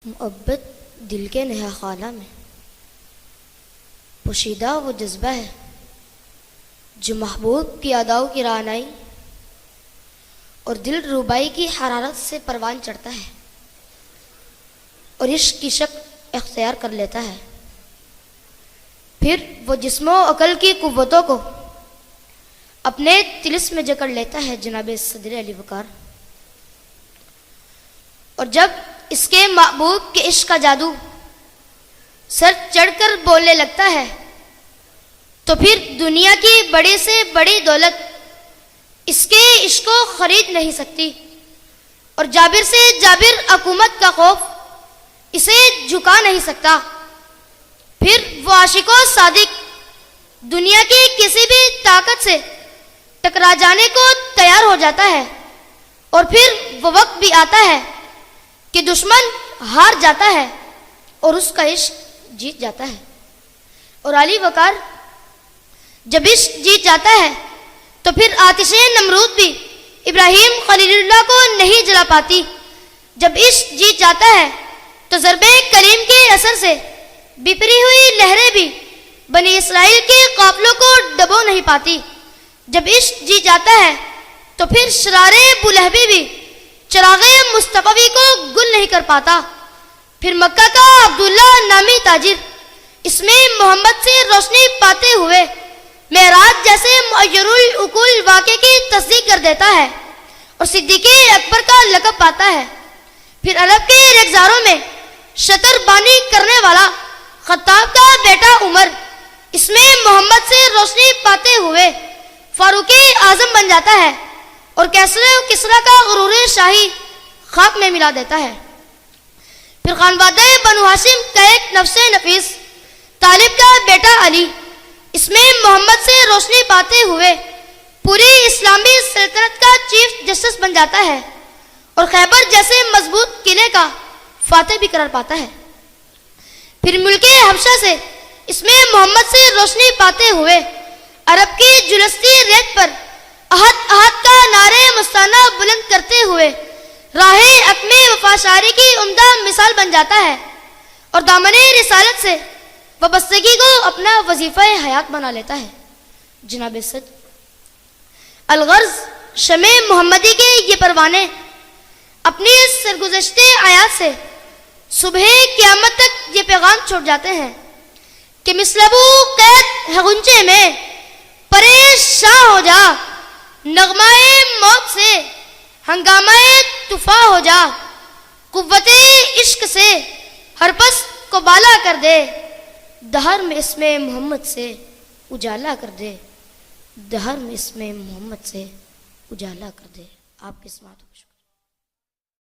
محبت دل کے نہا خانہ میں پوشیدہ وہ جذبہ ہے جو محبوب کی اداؤں کی رعنائی اور دل ربائی کی حرارت سے پروان چڑھتا ہے اور عشق کی شکل اختیار کر لیتا ہے۔ پھر وہ جسم و عقل کی قوتوں کو اپنے طلسم میں جکڑ لیتا ہے جناب صدر علی وقار، اور جب اس کے محبوب کے عشق کا جادو سر چڑھ کر بولنے لگتا ہے تو پھر دنیا کی بڑی سے بڑی دولت اس کے عشق کو خرید نہیں سکتی، اور جابر سے جابر حکومت کا خوف اسے جھکا نہیں سکتا۔ پھر وہ عاشق و صادق دنیا کی کسی بھی طاقت سے ٹکرا جانے کو تیار ہو جاتا ہے، اور پھر وہ وقت بھی آتا ہے کہ دشمن ہار جاتا ہے اور اس کا عشق جیت جاتا ہے۔ اور علی وقار جب عشق جیت جاتا ہے تو پھر آتش نمرود بھی ابراہیم خلیل اللہ کو نہیں جلا پاتی۔ جب عشق جیت جاتا ہے تو ضرب کلیم کے اثر سے بپری ہوئی لہریں بھی بنی اسرائیل کے قافلوں کو ڈبو نہیں پاتی۔ جب عشق جیت جاتا ہے تو پھر شرار بلہبی بھی چراغ مصطفی کو گل نہیں کر پاتا۔ پھر مکہ کا عبداللہ نامی تاجر اس میں محمد سے روشنی پاتے ہوئے معراج جیسے معیر العقول واقعے کی تصدیق کر دیتا ہے اور صدیق اکبر کا لقب پاتا ہے۔ پھر عرب کے رخساروں میں شطر بانی کرنے والا خطاب کا بیٹا عمر اس میں محمد سے روشنی پاتے ہوئے فاروق اعظم بن جاتا ہے اور کسرا کا غرور شاہی خاک میں ملا دیتا ہے۔ پھر خانوادہ بنو ہاشم کا ایک نفس نفیس طالب کا بیٹا علی اس میں محمد سے روشنی پاتے ہوئے پوری اسلامی سلطنت کا چیف جسٹس بن جاتا ہے اور خیبر جیسے مضبوط قلعے کا فاتح بھی قرار پاتا ہے۔ پھر ملک حبشہ سے اس میں محمد سے روشنی پاتے ہوئے عرب کی جلستی ریت پر احد احد کا نعرے مستانہ بلند کرتے ہوئے راہ حکم وفاشاری کی عمدہ مثال بن جاتا ہے اور دامن رسالت سے وابستگی کو اپنا وظیفہ حیات بنا لیتا ہے۔ جناب صدر الغرض شمع محمدی کے یہ پروانے اپنی سرگزشتے آیات سے صبح قیامت تک یہ پیغام چھوڑ جاتے ہیں کہ مثلبو قید ہے غنچے میں پریشاں ہو جا، نغمائے موت سے ہنگامہ طوفاں ہو جا، قوت عشق سے ہر پس کو بالا کر دے، دہر میں اسم محمد سے اجالا کر دے، دہر میں اسم محمد سے اجالا کر دے۔ آپ کی سماعت کو شکریہ۔